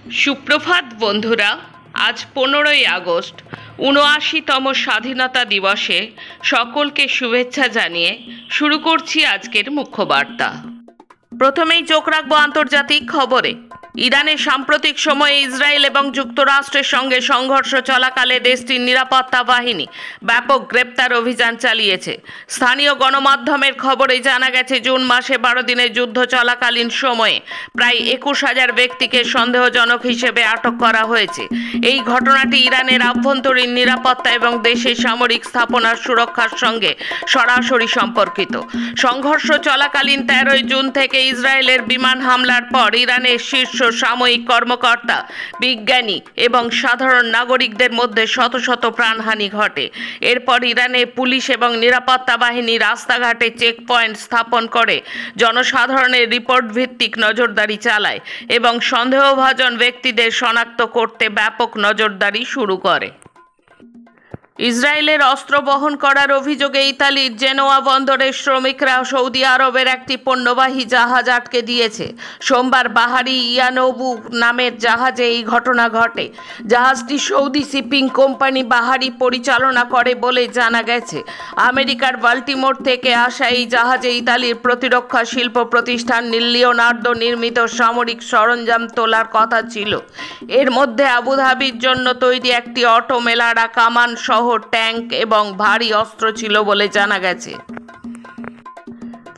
সুপ্রভাত বন্ধুরা, আজ 15ই আগস্ট ৭৯তম স্বাধীনতা দিবসে সকলকে শুভেচ্ছা জানিয়ে শুরু করছি আজকের মুখ্য বার্তা। প্রথমেই চোখ রাখবো আন্তর্জাতিক খবরে। ইরানের সাম্প্রতিক সময়ে ইসরায়েল এবং যুক্তরাষ্ট্রের সঙ্গে সংঘর্ষ চলাকালে দেশটির নিরাপত্তা বাহিনী ব্যাপক গ্রেপ্তার অভিযান চালিয়েছে। স্থানীয় গণমাধ্যমের খবরে জানা গেছে, জুন মাসে 12 দিনের যুদ্ধ চলাকালীন সময়ে প্রায় 21,000 ব্যক্তিকে সন্দেহজনক হিসেবে আটক করা হয়েছে। এই ঘটনাটি ইরানের আভ্যন্তরীণ নিরাপত্তা এবং দেশের সামরিক স্থাপনার সুরক্ষার সঙ্গে সরাসরি সম্পর্কিত। সংঘর্ষ চলাকালীন 13 জুন থেকে ইসরায়েলের বিমান হামলার পর ইরানের শীর্ষ সামরিক কর্মকর্তা, বিজ্ঞানী এবং সাধারণ নাগরিকদের মধ্যে শত শত প্রাণহানি ঘটে। এরপর ইরানের পুলিশ এবং নিরাপত্তা বাহিনী রাস্তাঘাটে চেকপয়েন্ট স্থাপন করে জনসাধারণের রিপোর্ট ভিত্তিক নজরদারি চালায় এবং সন্দেহভাজন ব্যক্তিদের শনাক্ত করতে ব্যাপক নজরদারি শুরু করে। ইসরায়েলের অস্ত্র বহন করার অভিযোগে ইতালির জেনোয়া বন্দরের শ্রমিকরা সৌদি আরবের একটি পণ্যবাহী জাহাজ আটকে দিয়েছে। সোমবার বাহারি ইয়ানোবু নামের জাহাজে এই ঘটনা ঘটে। জাহাজটি সৌদি শিপিং কোম্পানি বাহারি পরিচালনা করে বলে জানা গেছে। আমেরিকার বাল্টিমোর থেকে আসা এই জাহাজে ইতালির প্রতিরক্ষা শিল্প প্রতিষ্ঠান লিওনার্দো নির্মিত সামরিক সরঞ্জাম তোলার কথা ছিল। এর মধ্যে আবুধাবির জন্য তৈরি একটি অটোমেলারা কামান সহ ট্যাঙ্ক এবং ভারী অস্ত্র ছিল বলে জানা গেছে।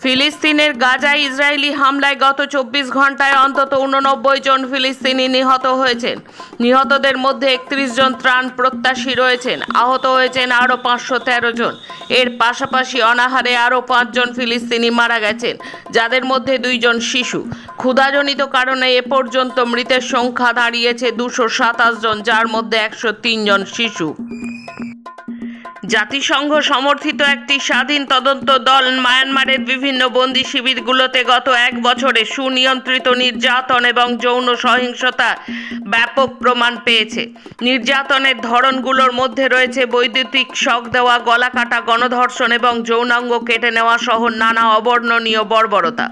ফিলিস্তিনের গাজায় ইসরায়েলি হামলায় গত 24 ঘন্টায় অন্তত 89 জন ফিলিস্তিনি নিহত হয়েছেন। নিহতদের মধ্যে 31 জন ত্রাণ প্রত্যাশী রয়েছেন। আহত হয়েছেন আরও 513 জন। এর পাশাপাশি অনাহারে আরও 5 জন ফিলিস্তিনি মারা গেছেন, যাদের মধ্যে 2 জন শিশু। ক্ষুধাজনিত কারণে এ পর্যন্ত মৃতের সংখ্যা দাঁড়িয়েছে 227 জন, যার মধ্যে 103 জন শিশু। জাতিসংঘ সমর্থিত একটি স্বাধীন তদন্ত দল মায়ানমারের বিভিন্ন বন্দি শিবিরগুলোতে গত 1 বছরে সুনিয়ন্ত্রিত নির্যাতন এবং যৌন সহিংসতা ব্যাপক প্রমাণ পেয়েছে। নির্যাতনের ধরনগুলোর মধ্যে রয়েছে বৈদ্যুতিক শক দেওয়া, গলা কাটা, গণধর্ষণ এবং যৌনাঙ্গ কেটে নেওয়া সহ নানা অবর্ণনীয় বর্বরতা।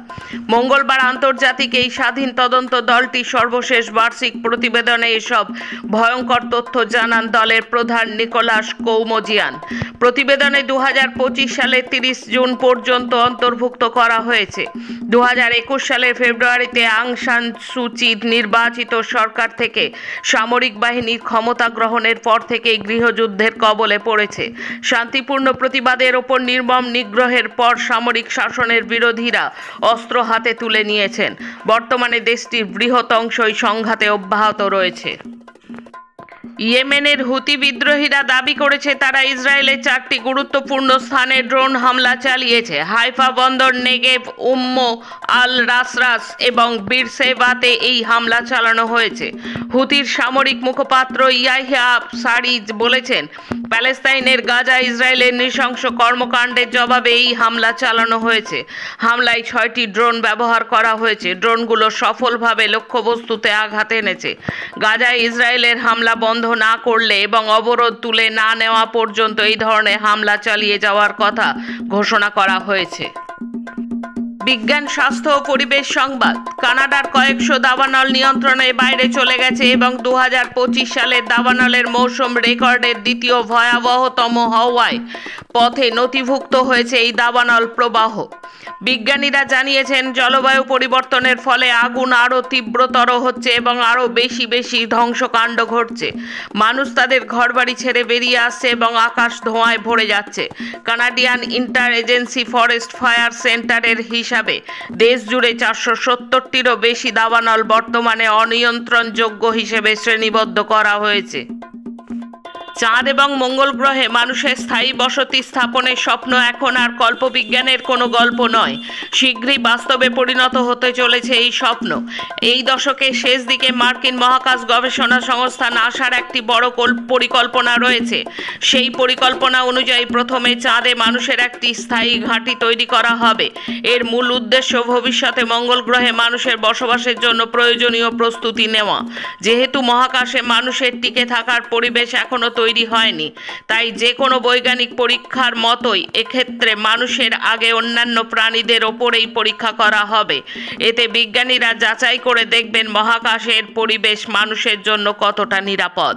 মঙ্গলবার আন্তর্জাতিক এই স্বাধীন তদন্ত দলটি সর্বশেষ বার্ষিক প্রতিবেদনে এসব ভয়ঙ্কর তথ্য জানান দলের প্রধান নিকোলাস কৌমজিয়ান। প্রতিবেদনে 2025 সালের 30 জুন পর্যন্ত অন্তর্ভুক্ত করা হয়েছে। 2021 সালের ফেব্রুয়ারিতে আং সান সুচি নির্বাচিত সরকার থেকে সামরিক বাহিনীর ক্ষমতা গ্রহণের পর থেকেই গৃহযুদ্ধের কবলে পড়েছে। শান্তিপূর্ণ প্রতিবাদের ওপর নির্মম নিগ্রহের পর সামরিক শাসনের বিরোধীরা অস্ত্র হাতে তুলে নিয়েছেন। বর্তমানে দেশটির বৃহৎ অংশই সংঘাতে অব্যাহত রয়েছে। ইয়েমেনের হুতি বিদ্রোহীরা দাবি করেছে তারা ইসরায়েলের 4টি গুরুত্বপূর্ণ স্থানে ড্রোন হামলা চালিয়েছে। হাইফা বন্দর, নেগেভ, আল রাসরাস এবং বিরসেবাতে এই হামলা চালানো হয়েছে। হুতির সামরিক মুখপাত্র ইয়াহিয়া সারি বলেছেন, প্যালেস্তাইনের গাজা ইসরায়েলের নৃশংস কর্মকাণ্ডের জবাবে এই হামলা চালানো হয়েছে। হামলায় 6টি ড্রোন ব্যবহার করা হয়েছে। ড্রোনগুলো সফলভাবে লক্ষ্যবস্তুতে আঘাত এনেছে। গাজায় ইসরায়েলের হামলা বন্ধ না করলে এবং অবরোধ তুলে না নেওয়া পর্যন্ত এই ধরনের হামলা চালিয়ে যাওয়ার কথা ঘোষণা করা হয়েছে। বিজ্ঞান, স্বাস্থ্য ও পরিবেশ সংবাদ। কানাডার কয়েকশো দাবানল নিয়ন্ত্রণের বাইরে চলে গেছে এবং 2025 সালের দাবানলের মৌসুম রেকর্ডের দ্বিতীয় ভয়াবহতম হওয়ায় পথে নথিভুক্ত হয়েছে এই দাবানল প্রবাহ। বিজ্ঞানীরা জানিয়েছেন, জলবায়ু পরিবর্তনের ফলে আগুন আরও তীব্রতর হচ্ছে এবং আরও বেশি ধ্বংসকাণ্ড ঘটছে। মানুষ তাদের ঘরবাড়ি ছেড়ে বেরিয়ে আসছে এবং আকাশ ধোঁয়ায় ভরে যাচ্ছে। Canadian inter agency forest fire সেন্টারের হিসাবে দেশ জুড়ে 470টিরও বেশি দাবানল বর্তমানে অনিয়ন্ত্রণযোগ্য হিসেবে শ্রেণীবদ্ধ করা হয়েছে। চাঁদ এবং মঙ্গল গ্রহে মানুষের স্থায়ী বসতি স্থাপনের স্বপ্ন এখন আর কল্পবিজ্ঞানের কোনো গল্প নয়, শীঘ্রই বাস্তবে পরিণত হতে চলেছে এই স্বপ্ন। এই দশকের শেষ দিকে মার্কিন মহাকাশ গবেষণা সংস্থা নাসার একটি বড় পরিকল্পনা রয়েছে। সেই পরিকল্পনা অনুযায়ী প্রথমে চাঁদে মানুষের একটি স্থায়ী ঘাঁটি তৈরি করা হবে। এর মূল উদ্দেশ্য ভবিষ্যতে মঙ্গল গ্রহে মানুষের বসবাসের জন্য প্রয়োজনীয় প্রস্তুতি নেওয়া। যেহেতু মহাকাশে মানুষের টিকে থাকার পরিবেশ এখনও তৈরি হয়নি, তাই যে কোনো বৈজ্ঞানিক পরীক্ষার মতোই এক্ষেত্রে মানুষের আগে অন্যান্য প্রাণীদের ওপরেই পরীক্ষা করা হবে। এতে বিজ্ঞানীরা যাচাই করে দেখবেন মহাকাশের পরিবেশ মানুষের জন্য কতটা নিরাপদ।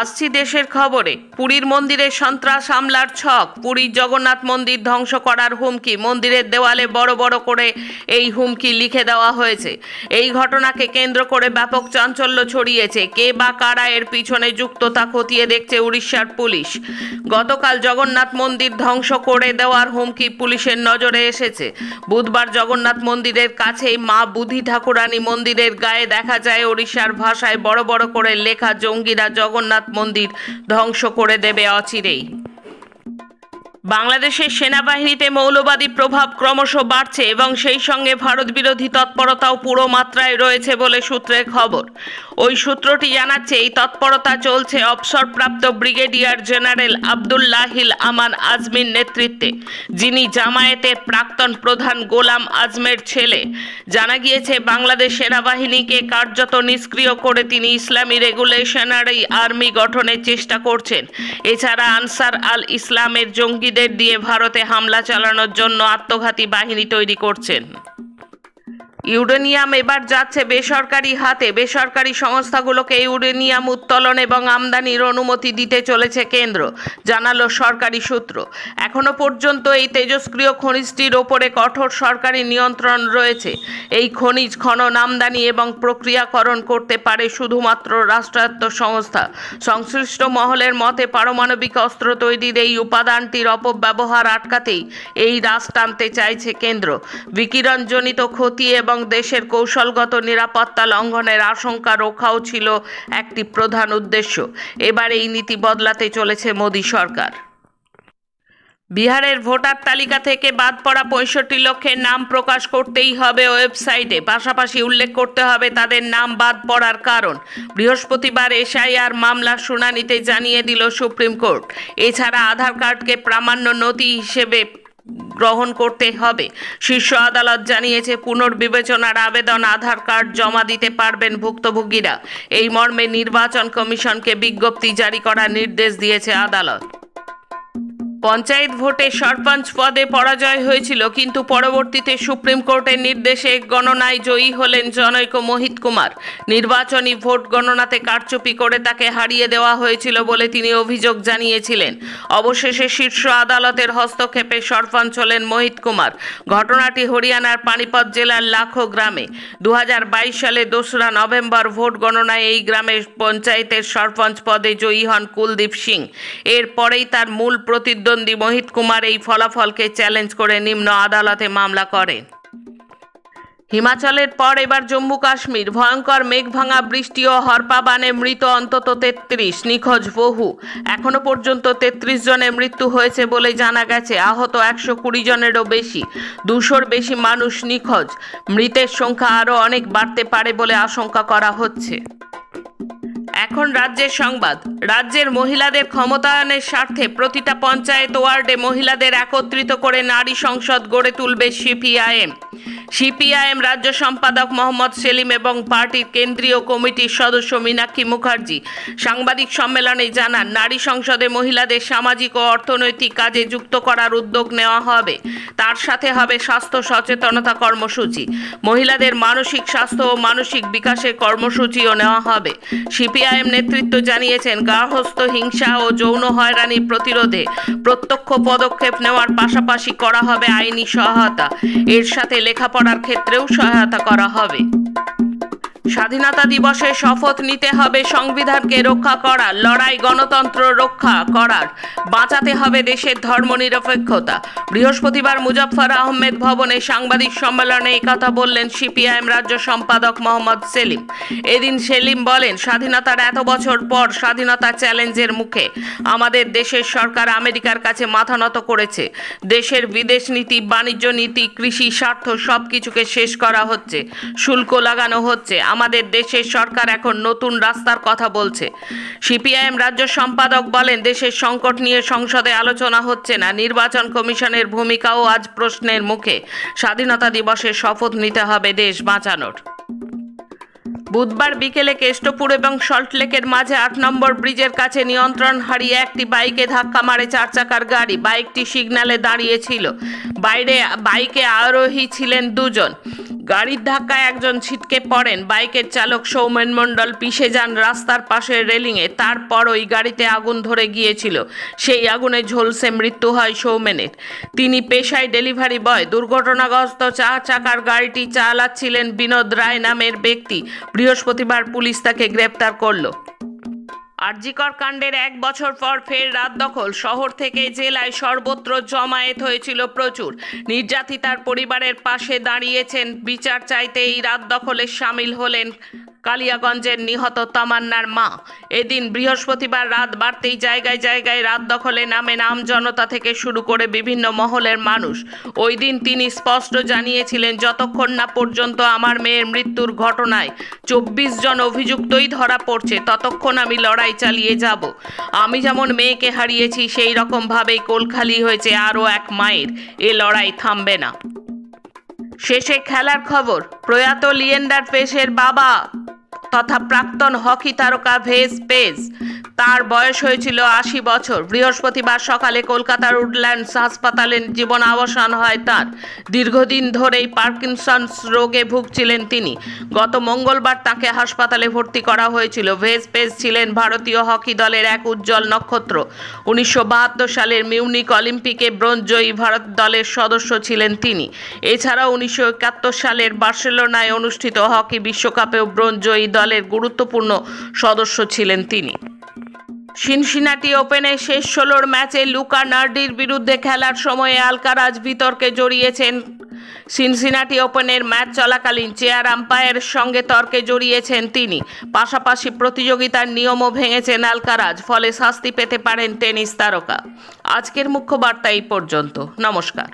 আসছি দেশের খবরে। পুরীর মন্দিরে সন্ত্রাস হামলার ছক, পুরীর জগন্নাথ মন্দির ধ্বংস করার হুমকি, মন্দিরের দেওয়ালে বড় বড় করে এই হুমকি লিখে দেওয়া হয়েছে। এই ঘটনাকে কেন্দ্র করে ব্যাপক চাঞ্চল্য ছড়িয়েছে। কে বা কারা এর পিছনে যুক্ত তা খতিয়ে দেখছে উড়িষ্যার পুলিশ। গতকাল জগন্নাথ মন্দির ধ্বংস করে দেওয়ার হুমকি পুলিশের নজরে এসেছে। বুধবার জগন্নাথ মন্দিরের কাছেই মা বুদ্ধি ঠাকুরানী মন্দিরের গায়ে দেখা যায় ওড়িশার ভাষায় বড় বড় করে লেখা, জঙ্গিরা জগন্নাথ মন্দির ধ্বংস করে দেবে অচিরেই। বাংলাদেশের সেনাবাহিনীতে মৌলবাদী প্রভাব ক্রমশ বাড়ছে এবং সেই সঙ্গে ভারত বিরোধী তৎপরতাও পুরো মাত্রায় রয়েছে বলে সূত্রের খবর। ওই সূত্রটি জানাচ্ছে এই তৎপরতা চলছে অবসরপ্রাপ্ত ব্রিগেডিয়ার জেনারেল আব্দুল্লাহিল আমান আজমির নেতৃত্বে, যিনি জামায়াতের প্রাক্তন প্রধান গোলাম আজমের ছেলে। জানা গিয়েছে বাংলাদেশ সেনাবাহিনীকে কার্যত নিষ্ক্রিয় করে তিনি ইসলামী রেগুলেশনারি আর্মি গঠনের চেষ্টা করছেন। এছাড়া আনসার আল ইসলামের জঙ্গি দিয়ে ভারতে হামলা চালানোর জন্য আত্মঘাতী বাহিনী তৈরি করছেন। ইউরেনিয়াম এবার যাচ্ছে বেসরকারি হাতে। বেসরকারি সংস্থাগুলোকে ইউরেনিয়াম উত্তোলন এবং আমদানির অনুমতি দিতে চলেছে কেন্দ্র, জানালো সরকারি সূত্র। এখনো পর্যন্ত এই তেজস্ক্রিয় খনিজটির ওপরে কঠোর সরকারি নিয়ন্ত্রণ রয়েছে। এই খনিজ খনন, আমদানি এবং প্রক্রিয়াকরণ করতে পারে শুধুমাত্র রাষ্ট্রায়ত্ত সংস্থা। সংশ্লিষ্ট মহলের মতে পারমাণবিক অস্ত্র তৈরির এই উপাদানটির অপব্যবহার আটকাতেই এই রাশ টানতে চাইছে কেন্দ্র। বিকিরণজনিত ক্ষতি এবং দেশের কৌশলগত নিরাপত্তা লঙ্ঘনের আশঙ্কা রক্ষাও ছিল একটি প্রধান উদ্দেশ্য। এবার এই নীতি বদলাতে চলেছে মোদী সরকার। বিহারের ভোটার তালিকা থেকে বাদ পড়া ৬৫ লক্ষের নাম প্রকাশ করতেই হবে ওয়েবসাইটে। পাশাপাশি উল্লেখ করতে হবে তাদের নাম বাদ পড়ার কারণ। বৃহস্পতিবার এসআইআর মামলার শুনানিতে জানিয়ে দিল সুপ্রিম কোর্ট। এছাড়া আধার কার্ডকে প্রামাণ্য নথি হিসেবে গ্রহণ করতে হবে। শীর্ষ আদালত জানিয়েছে পুনর্বিবেচনার আবেদন আধার কার্ড জমা দিতে পারবেন ভুক্তভোগীরা। এই মর্মে নির্বাচন কমিশনকে বিজ্ঞপ্তি জারি করার নির্দেশ দিয়েছে আদালত। পঞ্চায়েত ভোটে সরপঞ্চ পদে পরাজয় হয়েছিল, কিন্তু পরবর্তীতে সুপ্রিম কোর্টের নির্দেশে গণনায় জয়ী হলেন জনৈক মোহিত কুমার। নির্বাচনী ভোট গণনাতে কারচুপি করে তাকে হারিয়ে দেওয়া হয়েছিল বলে তিনি অভিযোগ জানিয়েছিলেন। অবশেষে শীর্ষ আদালতের হস্তক্ষেপে সরপঞ্চ হলেন মোহিত কুমার। ঘটনাটি হরিয়ানার পানিপত জেলার লাখো গ্রামে। 2022 সালে 2রা নভেম্বর ভোট গণনায় এই গ্রামের পঞ্চায়েতের সরপঞ্চ পদে জয়ী হন কুলদীপ সিং। এরপরেই তার মূল প্রতিদ্বন্দ্বী মোহিত কুমার এই ফলাফলকে চ্যালেঞ্জ করে নিম্ন আদালতে মামলা করেন। হিমাচলের পর এবার জম্মু কাশ্মীর। ভয়ঙ্কর মেঘভাঙা বৃষ্টি ও হরপাবানে মৃত অন্তত 33, নিখোঁজ বহু। এখনো পর্যন্ত 33 জনের মৃত্যু হয়েছে বলে জানা গেছে। আহত 120 জনেরও বেশি। 200-র বেশি মানুষ নিখোঁজ। মৃতের সংখ্যা আরও অনেক বাড়তে পারে বলে আশঙ্কা করা হচ্ছে। এখন রাজ্যের সংবাদ। রাজ্যের মহিলাদের ক্ষমতায়নের স্বার্থে প্রতিটা পঞ্চায়েত ওয়ার্ডে মহিলাদের একত্রিত করে নারী সংসদ গড়ে তুলবে সিপিআইএম রাজ্য সম্পাদক মোহাম্মদ সেলিম এবং পার্টির কেন্দ্রীয় কমিটির সদস্য মীনাক্ষী মুখার্জি সাংবাদিক সম্মেলনে জানান, নারী সংসদে মহিলাদের সামাজিক ও অর্থনৈতিক কাজে যুক্ত করার উদ্যোগ নেওয়া হবে। তার সাথে হবে স্বাস্থ্য সচেতনতা কর্মসূচি। মহিলাদের মানসিক স্বাস্থ্য ও মানসিক বিকাশের কর্মসূচিও নেওয়া হবে। সিপিআইএম নেতৃত্ব জানিয়েছেন, গার্হস্থ্য হিংসা ও যৌন হয়রানি প্রতিরোধে প্রত্যক্ষ পদক্ষেপ নেওয়ার পাশাপাশি করা হবে আইনি সহায়তা। এর সাথে লেখাপড়ার ক্ষেত্রেও সহায়তা করা হবে। স্বাধীনতা দিবসে শপথ নিতে হবে সংবিধানকে রক্ষা করার, লড়াই গণতন্ত্র রক্ষা করার, বাঁচাতে হবে দেশের ধর্মনিরপেক্ষতা। বৃহস্পতিবার মুজফ্ফর আহমেদ ভবনে সাংবাদিক সম্মেলনে এই কথা বললেন সিপিআইএম রাজ্য সম্পাদক মোহাম্মদ সেলিম। এদিন সেলিম বলেন, স্বাধীনতার এত বছর পর স্বাধীনতা চ্যালেঞ্জের মুখে আমাদের দেশের সরকার আমেরিকার কাছে মাথা নত করেছে। দেশের বিদেশ নীতি, বাণিজ্য নীতি, কৃষি স্বার্থ সবকিছুকে শেষ করা হচ্ছে, শুল্ক লাগানো হচ্ছে। আমাদের দেশের সরকার এখন নতুন রাস্তার কথা বলছে। সিপিআইএম রাজ্য সম্পাদক বলেন, দেশের সংকট নিয়ে সংসদে আলোচনা হচ্ছে না। নির্বাচন কমিশনের ভূমিকাও আজ প্রশ্নের মুখে। স্বাধীনতা দিবসে শপথ নিতে হবে দেশ বাঁচানোর। বুধবার বিকেলে কেষ্টপুর এবং সল্টলেকের মাঝে ৮ নম্বর ব্রিজের কাছে নিয়ন্ত্রণ হারিয়ে একটি বাইকে ধাক্কা মারে 4 চাকার গাড়ি। বাইকটি সিগন্যালে দাঁড়িয়েছিল। বাইকে আরোহী ছিলেন 2 জন। গাড়ির ধাক্কায় একজন ছিটকে পড়েন। বাইকের চালক সৌমেন মণ্ডল পিষে যান রাস্তার পাশের রেলিংয়ে। তারপর ওই গাড়িতে আগুন ধরে গিয়েছিল। সেই আগুনে ঝলসে মৃত্যু হয় সৌমেনের। তিনি পেশায় ডেলিভারি বয়। দুর্ঘটনাগ্রস্ত 4 চাকার গাড়িটি চালাচ্ছিলেন বিনোদ রায় নামের ব্যক্তি। বৃহস্পতিবার পুলিশ তাকে গ্রেপ্তার করল। আরজিকর কাণ্ডের 1 বছর পর ফের রাত দখল। শহর থেকে জেলায় সর্বত্র জমায়েত হয়েছিল প্রচুর। নির্যাতিতার পরিবারের পাশে দাঁড়িয়েছেন। বিচার চাইতে এই রাত দখলে সামিল হলেন কালিয়াগঞ্জের নিহত তামান্নার মা। এদিন বৃহস্পতিবার রাত বাড়তেই জায়গায় জায়গায় রাত দখলে নামেন আমজনতা থেকে শুরু করে বিভিন্ন মহলের মানুষ। ওই দিন তিনি স্পষ্ট জানিয়েছিলেন, যতক্ষণ না পর্যন্ত আমার মেয়ের মৃত্যুর ঘটনায় 24 জন অভিযুক্তই ধরা পড়ছে, ততক্ষণ আমি লড়াই চালিয়ে যাব। আমি যেমন মেয়েকে হারিয়েছি, সেই রকমভাবেই কোলখালি হয়েছে আরও এক মায়ের। এ লড়াই থামবে না। শেষে খেলার খবর। প্রয়াত লিয়েন্ডার পেসের বাবা তথা প্রাক্তন হকি তারকা ভেজ পেজ, তার বয়স হয়েছিল 80 বছর। বৃহস্পতিবার সকালে কলকাতার উডল্যান্ডস হাসপাতালে জীবনাবসান হয় তার। দীর্ঘদিন ধরেই পার্কিনসন্স রোগে ভুগছিলেন তিনি। গত মঙ্গলবার তাকে হাসপাতালে ভর্তি করা হয়েছিল। ভেজ পেজ ছিলেন ভারতীয় হকি দলের এক উজ্জ্বল নক্ষত্র। 1972 সালের মিউনিক অলিম্পিকে ব্রোঞ্জ জয়ী ভারত দলের সদস্য ছিলেন তিনি। এছাড়াও 1971 সালের বার্সেলোনায় অনুষ্ঠিত হকি বিশ্বকাপেও ব্রোঞ্জ জয়ী দলের গুরুত্বপূর্ণ সদস্য ছিলেন তিনি। সিনসিনাটি ওপেনের শেষ 16 ম্যাচে লুকা নার্ডির বিরুদ্ধে খেলার সময়ে আলকারাজ বিতর্কে জড়িয়েছেন। সিনসিনাটি ওপেনের ম্যাচ চলাকালীন চেয়ার আম্পায়ারের সঙ্গে তর্কে জড়িয়েছেন তিনি। পাশাপাশি প্রতিযোগিতার নিয়মও ভেঙেছেন আলকারাজ। ফলে শাস্তি পেতে পারেন টেনিস তারকা। আজকের মুখ্য বার্তা এই পর্যন্ত। নমস্কার।